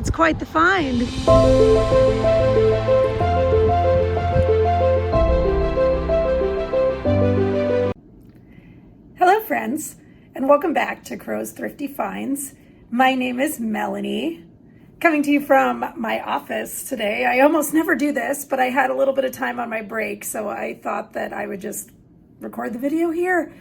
It's quite the find. Hello friends, and welcome back to Crow's Thrifty Finds. My name is Melanie, coming to you from my office today. I almost never do this, but I had a little bit of time on my break, so I thought that I would just record the video here.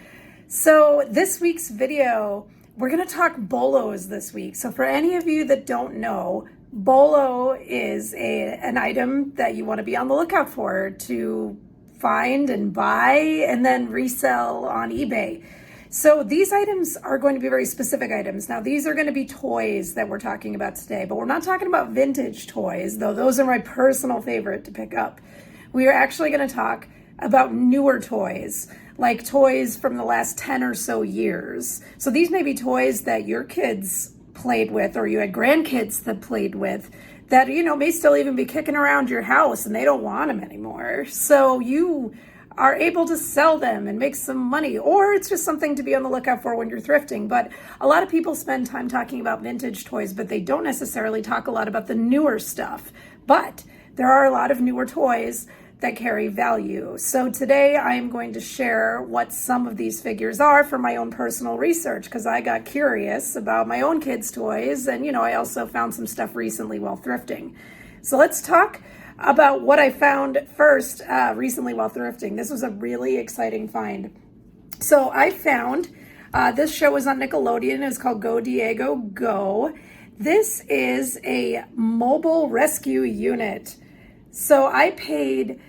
So this week's video, we're gonna talk BOLOS this week. So for any of you that don't know, BOLO is an item that you want to be on the lookout for to find and buy and then resell on eBay. So these items are going to be very specific items. Now these are going to be toys that we're talking about today, but we're not talking about vintage toys, though those are my personal favorite to pick up. We are actually going to talk about newer toys, like toys from the last 10 or so years. So these may be toys that your kids played with, or you had grandkids that played with, that, you know, may still even be kicking around your house and they don't want them anymore. So you are able to sell them and make some money, or it's just something to be on the lookout for when you're thrifting. But a lot of people spend time talking about vintage toys, but they don't necessarily talk a lot about the newer stuff. But there are a lot of newer toys that carry value. So today I am going to share what some of these figures are from my own personal research, because I got curious about my own kids' toys, and you know, I also found some stuff recently while thrifting. So let's talk about what I found first recently while thrifting. This was a really exciting find. So I found, this show was on Nickelodeon, it's called Go Diego Go. This is a mobile rescue unit. So I paid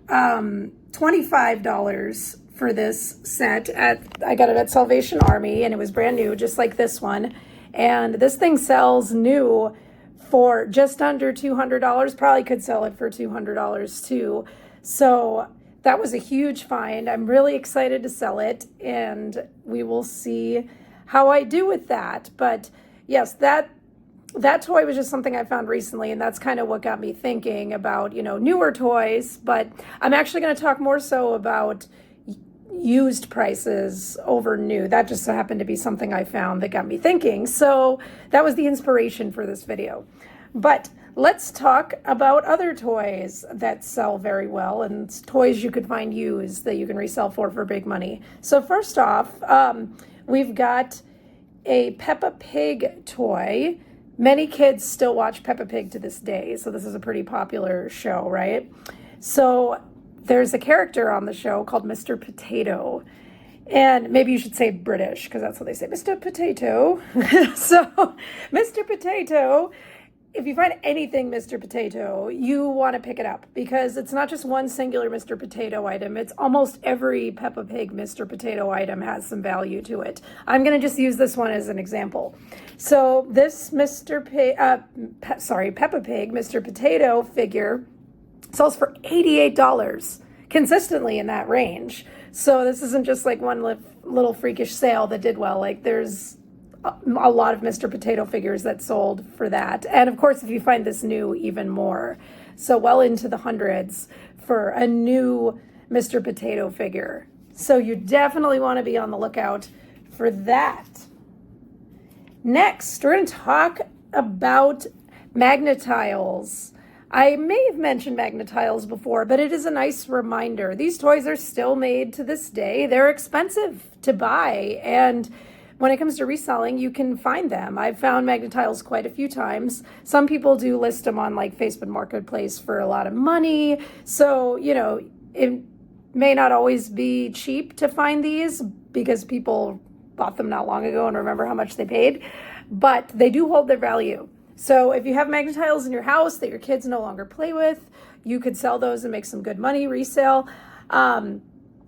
$25 for this set I got it at Salvation Army, and it was brand new, just like this one. And this thing sells new for just under $200. Probably could sell it for $200 too. So that was a huge find. I'm really excited to sell it, and we will see how I do with that. But yes, that toy was just something I found recently, and that's kind of what got me thinking about, you know, newer toys. But I'm actually going to talk more so about used prices over new. That just happened to be something I found that got me thinking. So that was the inspiration for this video. But let's talk about other toys that sell very well, and toys you could find used that you can resell for big money. So first off, we've got a Peppa Pig toy. Many kids still watch Peppa Pig to this day, so this is a pretty popular show, right? So there's a character on the show called Mr. Potato, and maybe you should say British, because that's what they say, Mr. Potato. So Mr. Potato, if you find anything Mr. Potato, you want to pick it up, because it's not just one singular Mr. Potato item. It's almost every Peppa Pig Mr. Potato item has some value to it. I'm going to just use this one as an example. So this Peppa Pig Mr. Potato figure sells for $88, consistently in that range. So this isn't just like one little freakish sale that did well. Like there's a lot of Mr. Potato figures that sold for that. And of course, if you find this new, even more. So well into the hundreds for a new Mr. Potato figure. So you definitely want to be on the lookout for that. Next, we're going to talk about Magnetiles. I may have mentioned Magnetiles before, but it is a nice reminder. These toys are still made to this day. They're expensive to buy, and when it comes to reselling, you can find them. I've found Magnetiles quite a few times. Some people do list them on like Facebook Marketplace for a lot of money. So, you know, it may not always be cheap to find these, because people bought them not long ago and remember how much they paid, but they do hold their value. So if you have Magnetiles in your house that your kids no longer play with, you could sell those and make some good money, resale.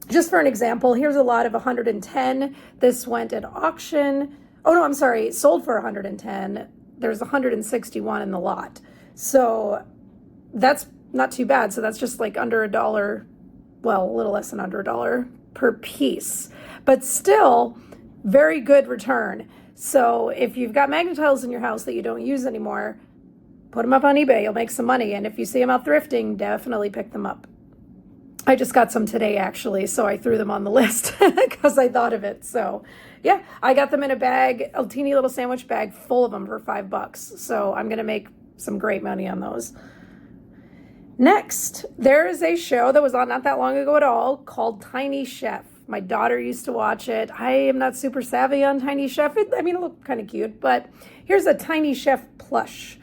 Just for an example, here's a lot of 110. This went at auction. Oh no, I'm sorry, it sold for 110. There's 161 in the lot. So that's not too bad. So that's just like under $1, well, a little less than under $1 per piece, but still very good return. So if you've got Magnetiles in your house that you don't use anymore, put them up on eBay, you'll make some money. And if you see them out thrifting, definitely pick them up. I just got some today, actually, so I threw them on the list because I thought of it. So, yeah, I got them in a bag, a teeny little sandwich bag full of them for $5. So I'm going to make some great money on those. Next, there is a show that was on not that long ago at all called Tiny Chef. My daughter used to watch it. I am not super savvy on Tiny Chef. It looked kind of cute, but here's a Tiny Chef plush.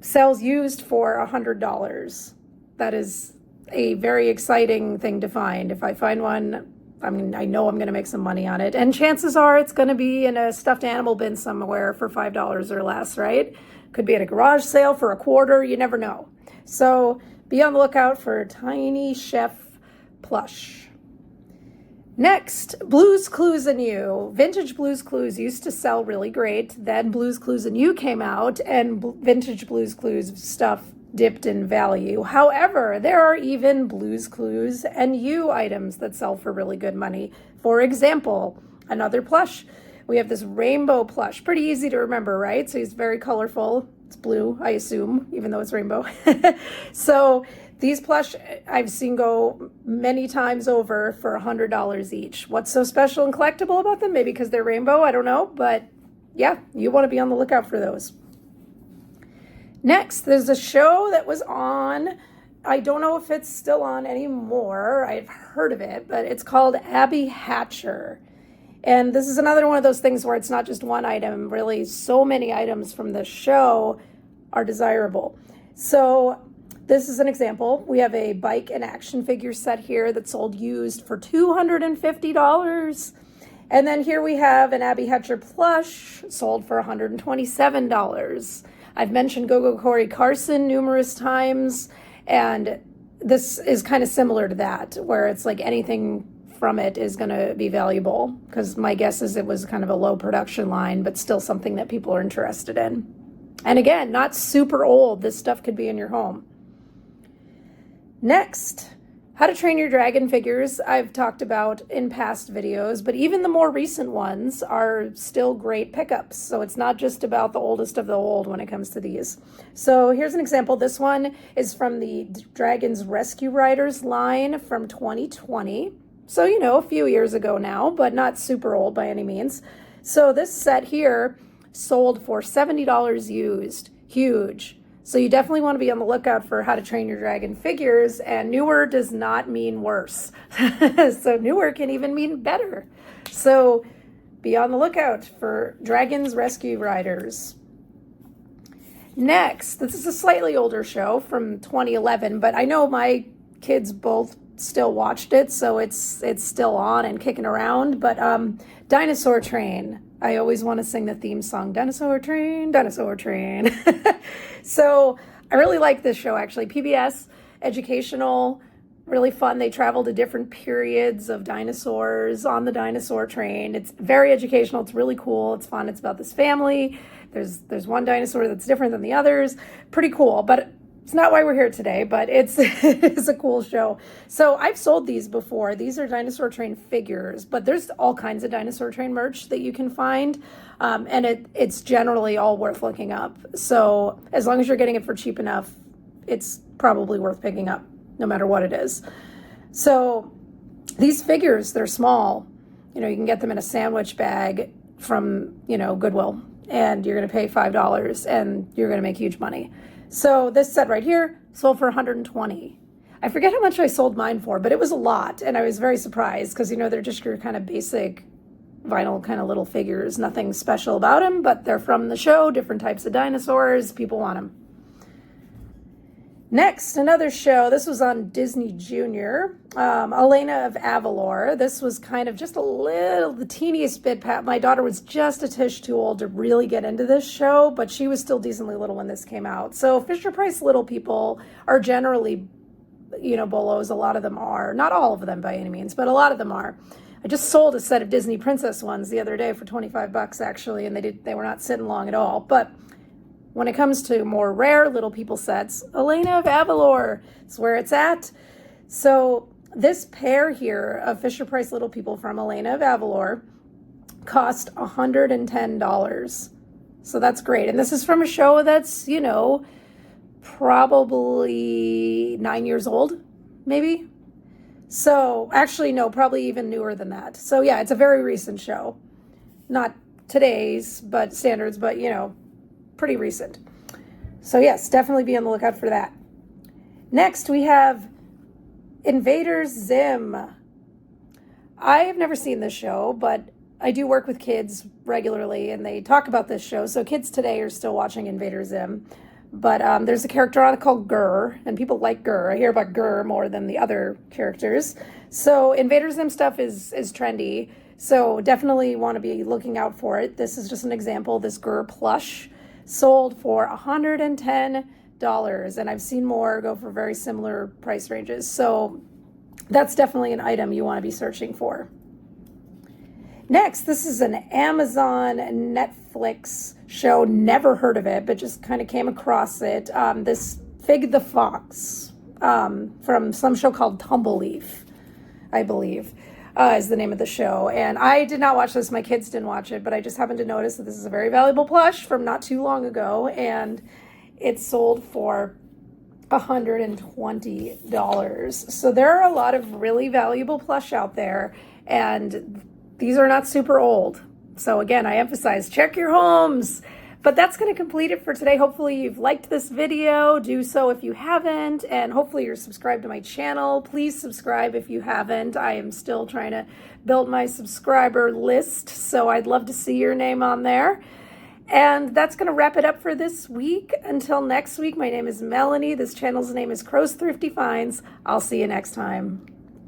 Sells used for $100. That is a very exciting thing to find. If I find one, I know I'm going to make some money on it. And chances are it's going to be in a stuffed animal bin somewhere for $5 or less, right? Could be at a garage sale for $0.25. You never know. So be on the lookout for Tiny Chef plush. Next, Blue's Clues and You. Vintage Blue's Clues used to sell really great. Then Blue's Clues and You came out, and vintage Blue's Clues stuff dipped in value. However, there are even Blue's Clues and You items that sell for really good money. For example, another plush. We have this rainbow plush. Pretty easy to remember, right? So he's very colorful. It's blue, I assume, even though it's rainbow. So these plush I've seen go many times over for $100 each. What's so special and collectible about them? Maybe because they're rainbow, I don't know. But yeah, you want to be on the lookout for those. Next, there's a show that was on. I don't know if it's still on anymore. I've heard of it, but it's called Abby Hatcher. And this is another one of those things where it's not just one item. Really, so many items from the show are desirable. So this is an example. We have a bike and action figure set here that sold used for $250. And then here we have an Abby Hatcher plush sold for $127. I've mentioned Go-Go Corey Carson numerous times, and this is kind of similar to that, where it's like anything from it is going to be valuable, because my guess is it was kind of a low production line, but still something that people are interested in. And again, not super old. This stuff could be in your home. Next, How to Train Your Dragon figures I've talked about in past videos, but even the more recent ones are still great pickups. So it's not just about the oldest of the old when it comes to these. So here's an example. This one is from the Dragons Rescue Riders line from 2020. So, a few years ago now, but not super old by any means. So this set here sold for $70 used. Huge. So you definitely want to be on the lookout for How to Train Your Dragon figures, and newer does not mean worse. So newer can even mean better. So be on the lookout for Dragons Rescue Riders. Next, this is a slightly older show from 2011, but I know my kids both still watched it, so it's still on and kicking around. But Dinosaur Train. I always want to sing the theme song, Dinosaur Train, Dinosaur Train. So I really like this show, actually. PBS, educational, really fun. They travel to different periods of dinosaurs on the Dinosaur Train. It's very educational. It's really cool. It's fun. It's about this family. There's one dinosaur that's different than the others. Pretty cool, but it's not why we're here today, but it's a cool show. So I've sold these before. These are Dinosaur Train figures, but there's all kinds of Dinosaur Train merch that you can find. And it's generally all worth looking up. So as long as you're getting it for cheap enough, it's probably worth picking up, no matter what it is. So these figures, they're small. You can get them in a sandwich bag from, Goodwill, and you're going to pay $5 and you're going to make huge money. So this set right here sold for $120. I forget how much I sold mine for, but it was a lot. And I was very surprised because, they're just your kind of basic vinyl kind of little figures. Nothing special about them, but they're from the show, different types of dinosaurs. People want them. Next, another show. This was on Disney Junior. Elena of Avalor. This was kind of just the teeniest bit. My daughter was just a tish too old to really get into this show, but she was still decently little when this came out. So Fisher-Price little people are generally, BOLOS. A lot of them are. Not all of them by any means, but a lot of them are. I just sold a set of Disney Princess ones the other day for $25 actually, and they were not sitting long at all. But when it comes to more rare little people sets, Elena of Avalor is where it's at. So this pair here of Fisher-Price little people from Elena of Avalor cost $110. So that's great. And this is from a show that's, probably 9 years old, maybe. So actually, no, probably even newer than that. So yeah, it's a very recent show. Not today's but standards, but pretty recent. So yes, definitely be on the lookout for that. Next, we have Invader Zim. I have never seen this show, but I do work with kids regularly, and they talk about this show. So kids today are still watching Invader Zim. But there's a character on it called Gurr, and people like Gurr. I hear about Gurr more than the other characters. So Invader Zim stuff is trendy. So definitely want to be looking out for it. This is just an example. This Gurr plush sold for $110, and I've seen more go for very similar price ranges. So that's definitely an item you want to be searching for. Next, this is an Amazon Netflix show. Never heard of it, but just kind of came across it. This Fig the Fox from some show called Tumble Leaf, I believe, is the name of the show. And I did not watch this. My kids didn't watch it, but I just happened to notice that this is a very valuable plush from not too long ago, and it sold for $120. So there are a lot of really valuable plush out there, and these are not super old. So again, I emphasize, check your homes. But that's going to complete it for today. Hopefully you've liked this video. Do so if you haven't, and hopefully you're subscribed to my channel. Please subscribe if you haven't. I am still trying to build my subscriber list, so I'd love to see your name on there. And that's going to wrap it up for this week. Until next week, my name is Melanie. This channel's name is Crow's Thrifty Finds. I'll see you next time.